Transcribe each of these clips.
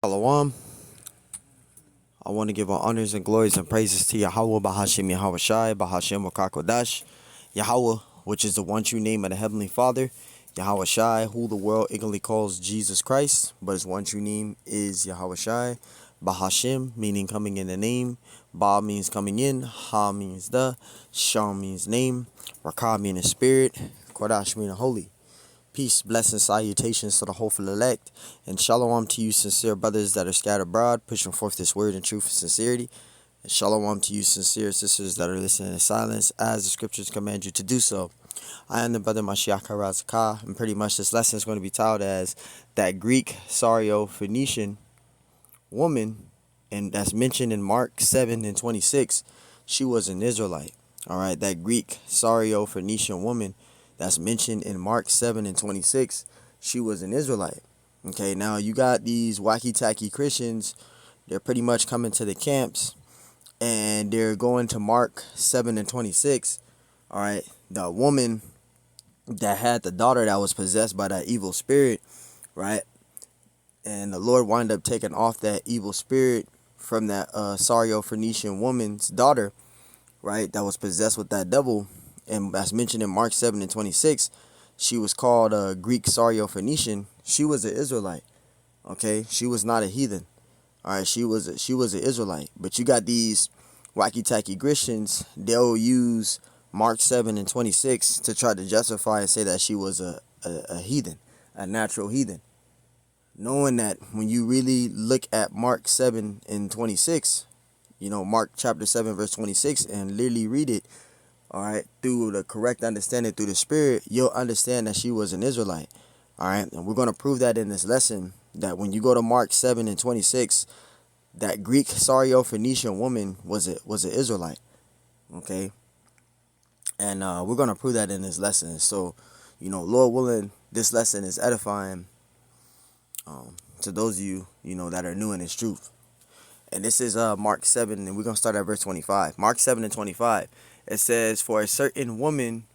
Shalom. I want to give our honors and glories and praises to Yahweh, Bahashim Yahweh Shai, Bahashim Wakakodash, Yahweh, which is the one true name of the Heavenly Father, Yahweh Shai, who the world ignorantly calls Jesus Christ, but his one true name is Yahweh Shai, Bahashim, meaning coming in the name, Ba means coming in, Ha means the, Sham means name, Rakah meaning spirit, Kodash meaning holy. Peace, blessings, salutations to the hopeful elect, and shalom to you sincere brothers that are scattered abroad, pushing forth this word in truth and sincerity. And shalom to you sincere sisters that are listening in silence, as the scriptures command you to do so. I am the brother Mashiach Harazakah, and pretty much this lesson is going to be titled as that Greek SyroPhoenician woman, and that's mentioned in Mark 7 and 26. She was an Israelite. All right, that Greek SyroPhoenician woman that's mentioned in Mark 7 and 26, she was an Israelite. Okay, now you got these wacky-tacky Christians. They're pretty much coming to the camps, and they're going to Mark 7 and 26. All right, the woman that had the daughter that was possessed by that evil spirit, right? And the Lord wound up taking off that evil spirit from that SyroPhoenician woman's daughter, right, that was possessed with that devil. And as mentioned in Mark 7 and 26, she was called a Greek SyroPhoenician. She was an Israelite. Okay, she was not a heathen. All right, she was an Israelite. But you got these wacky-tacky Christians. They'll use Mark 7 and 26 to try to justify and say that she was a heathen, a natural heathen. Knowing that when you really look at Mark 7 and 26, Mark chapter 7 verse 26, and literally read it, all right, through the correct understanding through the spirit, you'll understand that she was an Israelite. All right, and we're going to prove that in this lesson, that when you go to Mark 7 and 26, that Greek SyroPhoenician woman was an Israelite. Okay, and we're going to prove that in this lesson. So, Lord willing, this lesson is edifying to those of you, that are new in this truth. And this is Mark 7, and we're going to start at verse 25. Mark 7 and 25. It says, for a certain woman,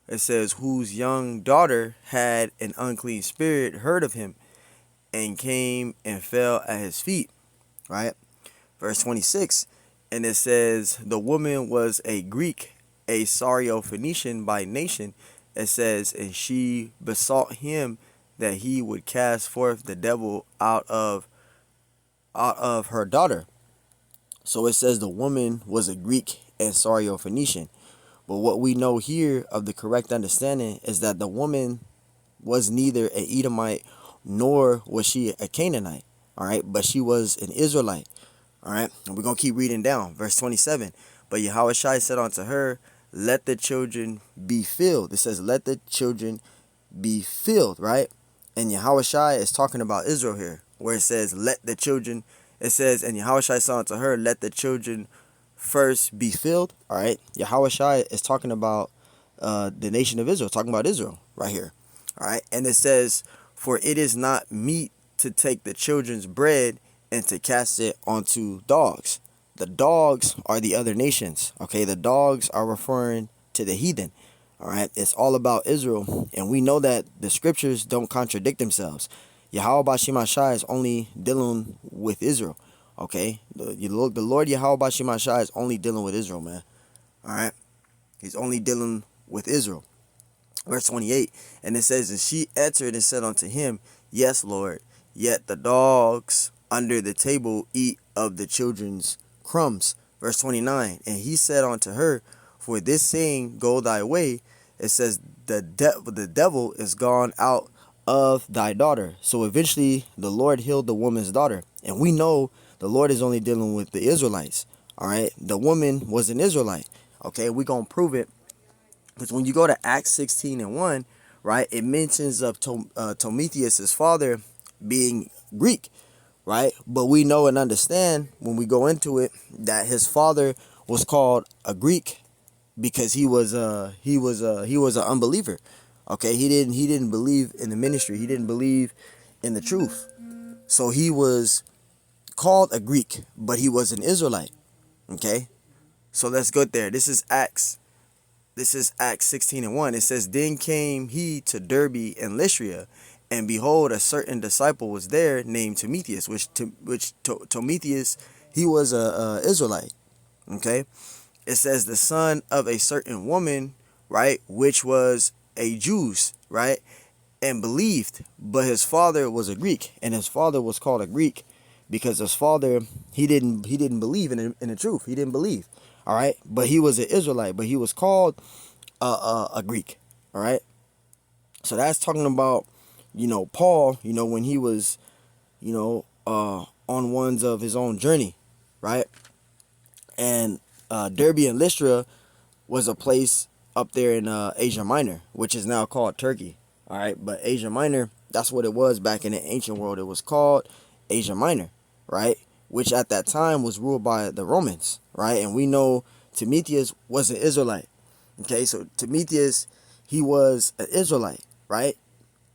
it says, whose young daughter had an unclean spirit, heard of him, and came and fell at his feet. Right? Verse 26. And it says, the woman was a Greek, a SyroPhoenician by nation. It says, and she besought him that he would cast forth the devil out of her daughter. So it says the woman was a Greek and SyroPhoenician. But what we know here of the correct understanding is that the woman was neither an Edomite nor was she a Canaanite. All right, but she was an Israelite. All right, and we're going to keep reading down. Verse 27. But Yahweh Shai said unto her, let the children be filled. It says, let the children be filled, right? And Yahweh Shai is talking about Israel here, where it says, let the children. It says, and Yahweh Shai said unto her, let the children first be filled. All right, Yahweh Shai is talking about the nation of Israel, talking about Israel right here. All right, and it says, for it is not meet to take the children's bread and to cast it onto dogs. The dogs are the other nations. Okay, the dogs are referring to the heathen. All right, it's all about Israel, and we know that the scriptures don't contradict themselves. Yahweh Bashim Shai is only dealing with Israel. Okay, the Lord Yahweh Bashim Shai is only dealing with Israel, man. All right, he's only dealing with Israel. Verse 28, and it says, and she answered and said unto him, yes, Lord, yet the dogs under the table eat of the children's crumbs. Verse 29, and he said unto her, for this saying go thy way. It says the devil is gone out of thy daughter. So eventually the Lord healed the woman's daughter, and we know the Lord is only dealing with the Israelites. All right, the woman was an Israelite. Okay, we're gonna prove it, because when you go to Acts 16 and 1, right, it mentions of Timotheus' father being Greek, right? But we know and understand when we go into it that his father was called a Greek because he was an unbeliever. Okay, he didn't believe in the ministry. He didn't believe in the truth. So he was called a Greek, but he was an Israelite. Okay, so let's go there. This is Acts 16 and 1. It says, then came he to Derbe and Lystra, And behold, a certain disciple was there named Timotheus, which Timotheus, he was a Israelite. Okay, it says the son of a certain woman, right, which was a Jews, right, and believed, but his father was a Greek, and his father was called a Greek because his father, he didn't believe in the truth. He didn't believe. All right, but he was an Israelite, but he was called a Greek. All right, so that's talking about, Paul, when he was, on ones of his own journey, right? And Derbe and Lystra was a place up there in Asia Minor, which is now called Turkey. All right, but Asia Minor, that's what it was back in the ancient world. It was called Asia Minor, right? Which at that time was ruled by the Romans, right? And we know Timotheus was an Israelite. Okay, so Timotheus, he was an Israelite, right?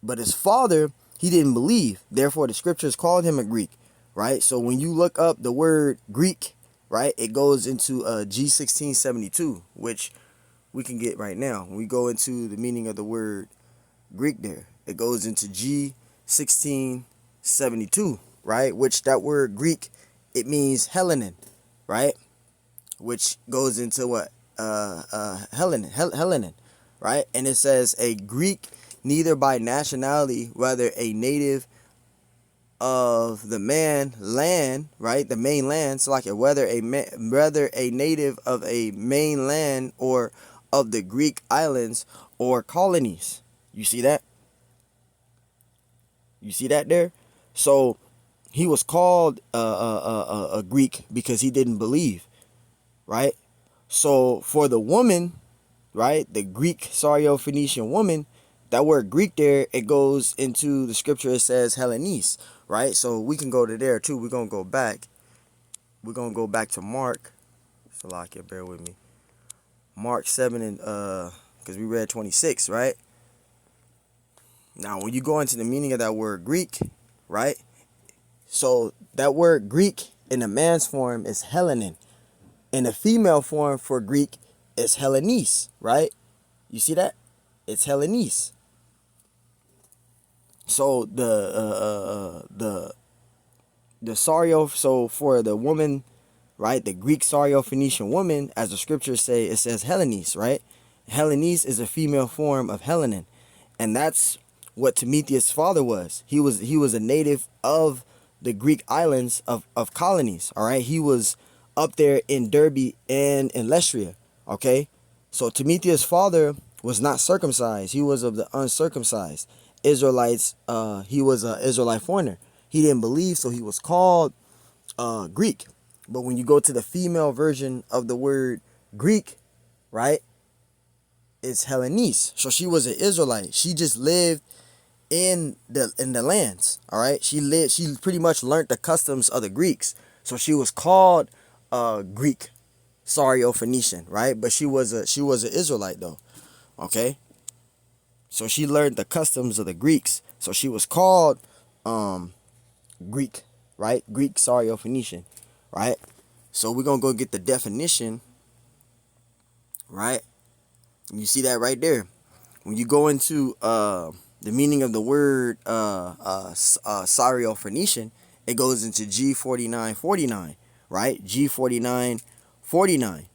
But his father, he didn't believe. Therefore, the scriptures called him a Greek, right? So when you look up the word Greek, right, it goes into G1672, which we can get right now. When we go into the meaning of the word Greek there, it goes into G1672, right? Which that word Greek, it means Hellenic, right? Which goes into what? Hellenic, right? And it says a Greek, neither by nationality, whether a native of the land, right? The mainland, so like whether a native of a mainland or of the Greek islands or colonies. You see that? You see that there? So he was called a Greek because he didn't believe, right? So for the woman, right, the Greek SyroPhoenician woman, that word Greek there, it goes into the scripture. It says Hellenes, right? So we can go to there too. We're gonna go back. We're gonna go back to Mark. So like it, bear with me. Mark 7 and because we read 26, right? Now when you go into the meaning of that word Greek, right? So that word Greek in the man's form is Hellenic. In the female form for Greek is Hellenes, right? You see that? It's Hellenes. So the Sario, so for the woman, right, the Greek SyroPhoenician woman, as the scriptures say, it says Hellenes, right? Hellenes is a female form of Hellenic, and that's what Timotheus' father was. He was a native of the Greek islands of colonies. All right, he was up there in Derbe and in Lystra. Okay, so Timotheus' father was not circumcised. He was of the uncircumcised Israelites. He was an Israelite foreigner. He didn't believe, so he was called Greek. But when you go to the female version of the word Greek, right, it's Hellenes. So she was an Israelite. She just lived in the lands. All right, she pretty much learned the customs of the Greeks. So she was called Greek SyroPhoenician, right? But she was an Israelite though. Okay, so she learned the customs of the Greeks. So she was called Greek, right? Greek SyroPhoenician, right? So we're gonna go get the definition, right? And you see that right there. When you go into the meaning of the word SyroPhoenician, it goes into G4949, right? G4949,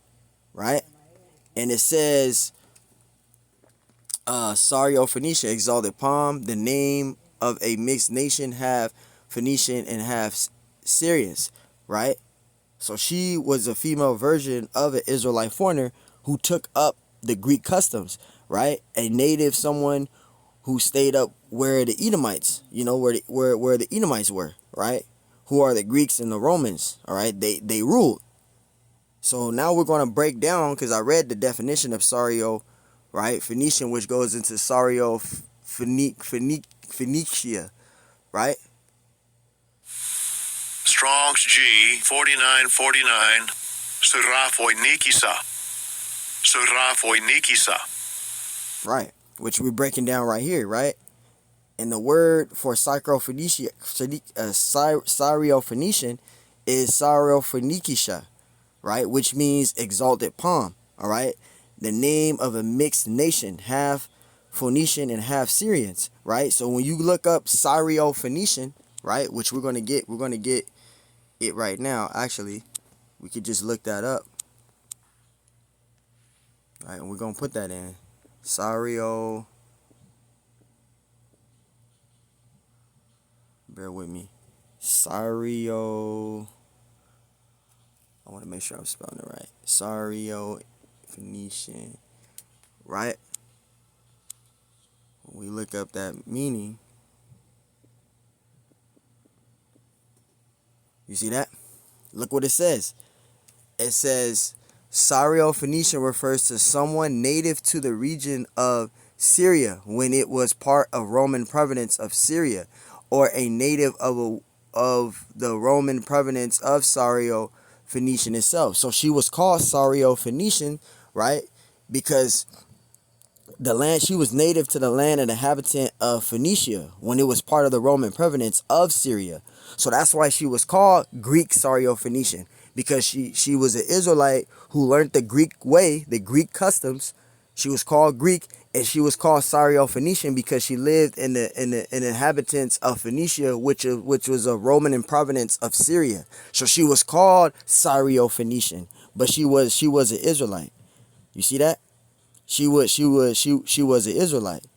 right? And it says SyroPhoenicia, exalted palm, the name of a mixed nation, half Phoenician and half Syrians, right? So she was a female version of an Israelite foreigner who took up the Greek customs, right? A native, someone who stayed up where the Edomites, where the Edomites were, right? Who are the Greeks and the Romans, all right? They ruled. So now we're going to break down, because I read the definition of Syro, right? Phoenician, which goes into Syro-Phoenicia, right? Strong's G 4949 SyroPhoenicia. Right, which we're breaking down right here, right? And the word for Syrophoenician is SyroPhoenicia, right? Which means exalted palm, all right? The name of a mixed nation, half Phoenician and half Syrians, right? So when you look up SyroPhoenician, right, which we're gonna get it right now. Actually, we could just look that up, right? And we're gonna put that in Syro. Bear with me. Syro. I want to make sure I'm spelling it right. SyroPhoenician, right? When we look up that meaning, you see that? Look what it says. It says SyroPhoenician refers to someone native to the region of Syria when it was part of Roman province of Syria, or a native of the Roman province of SyroPhoenician itself. So she was called SyroPhoenician, right? Because the land, she was native to the land and inhabitant of Phoenicia when it was part of the Roman province of Syria. So that's why she was called Greek SyroPhoenician, because she was an Israelite who learned the Greek way, the Greek customs. She was called Greek, and she was called SyroPhoenician because she lived in the inhabitants of Phoenicia, which was a Roman province of Syria. So she was called SyroPhoenician, but she was an Israelite. You see that? She was an Israelite.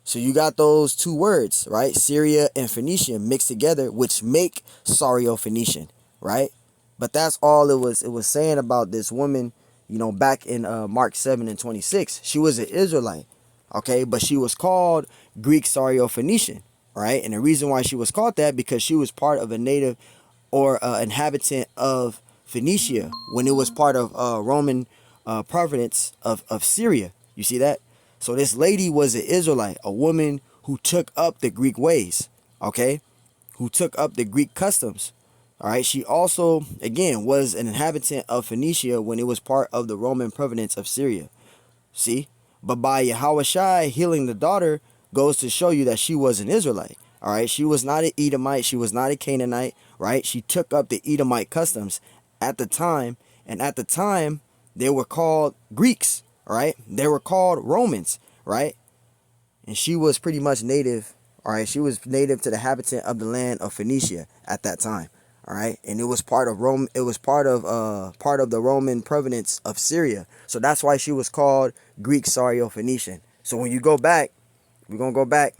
So you got those two words, right? Syria and Phoenicia mixed together, which make SyroPhoenician, right? But that's all it was saying about this woman, back in Mark 7:26. She was an Israelite, okay? But she was called Greek SyroPhoenician, right? And the reason why she was called that, because she was part of a native or inhabitant of Phoenicia when it was part of Roman province of Syria. You see that? So this lady was an Israelite, a woman who took up the Greek ways, okay? Who took up the Greek customs. All right. She also, again, was an inhabitant of Phoenicia when it was part of the Roman province of Syria. See? But by Yahushua healing the daughter goes to show you that she was an Israelite. All right. She was not an Edomite. She was not a Canaanite. Right. She took up the Edomite customs at the time. And at the time, they were called Greeks. Right. They were called Romans. Right. And she was pretty much native. All right. She was native to the habitant of the land of Phoenicia at that time. All right, and it was part of Rome. It was part of the Roman province of Syria. So that's why she was called Greek SyroPhoenician. So when you go back, we're gonna go back.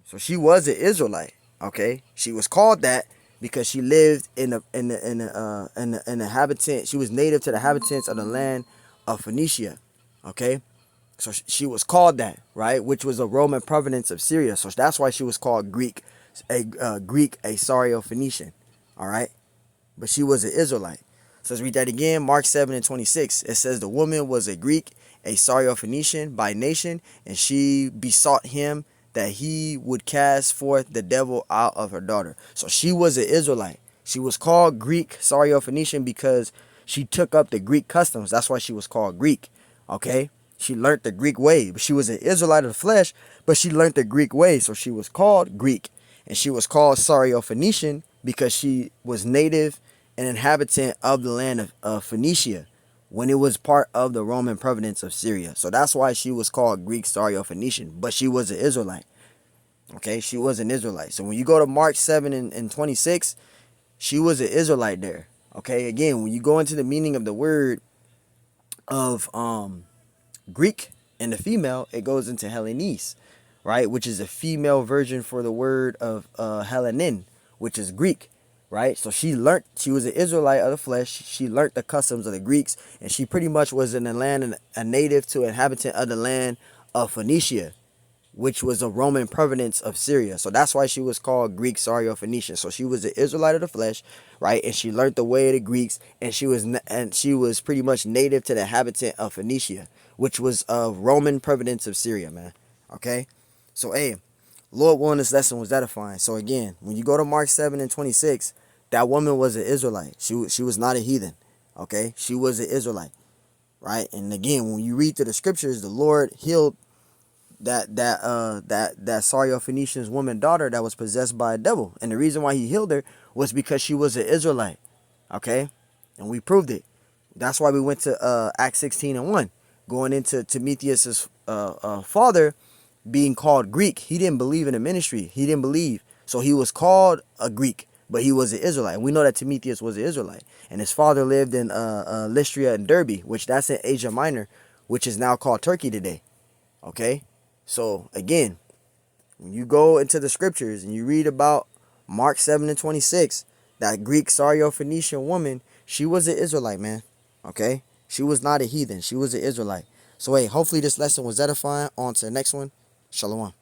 So she was an Israelite. Okay, she was called that because she lived in the habitant. She was native to the inhabitants of the land of Phoenicia. Okay, so she was called that, right, which was a Roman province of Syria. So that's why she was called Greek, a SyroPhoenician. All right, but she was an Israelite. So let's read that again. Mark 7:26. It says the woman was a Greek, a SyroPhoenician by nation, and she besought him that he would cast forth the devil out of her daughter. So she was an Israelite. She was called Greek SyroPhoenician because she took up the Greek customs. That's why she was called Greek. Okay, she learned the Greek way. But she was an Israelite of the flesh, but she learned the Greek way, so she was called Greek, and she was called SyroPhoenician because she was native and inhabitant of the land of Phoenicia when it was part of the Roman province of Syria. So that's why she was called Greek SyroPhoenician, but she was an Israelite. Okay, she was an Israelite. So when you go to Mark 7:26, she was an Israelite there. Okay, again, when you go into the meaning of the word of Greek and the female, it goes into Hellenes, right, which is a female version for the word of Hellenin, which is Greek, right? So she was an Israelite of the flesh. She learned the customs of the Greeks, and she pretty much was in the land and a native to inhabitant of the land of Phoenicia, which was a Roman province of Syria. So that's why she was called Greek SyroPhoenician. So she was an Israelite of the flesh, right? And she learned the way of the Greeks, and she was pretty much native to the inhabitant of Phoenicia, which was a Roman province of Syria, man. Okay? So, hey, Lord willing, this lesson was edifying. So again, when you go to Mark 7:26, that woman was an Israelite. She was not a heathen. Okay? She was an Israelite. Right? And again, when you read through the scriptures, the Lord healed that SyroPhoenician's woman daughter that was possessed by a devil. And the reason why he healed her was because she was an Israelite. Okay? And we proved it. That's why we went to Acts 16:1, going into Timotheus's father being called Greek. He didn't believe in the ministry. He didn't believe. So he was called a Greek, but he was an Israelite. And we know that Timotheus was an Israelite. And his father lived in Lystria and Derbe, which that's in Asia Minor, which is now called Turkey today. Okay? So, again, when you go into the scriptures and you read about Mark 7 and 26, that Greek SyroPhoenician woman, she was an Israelite, man. Okay? She was not a heathen. She was an Israelite. So, hey, hopefully this lesson was edifying. On to the next one. Shalom.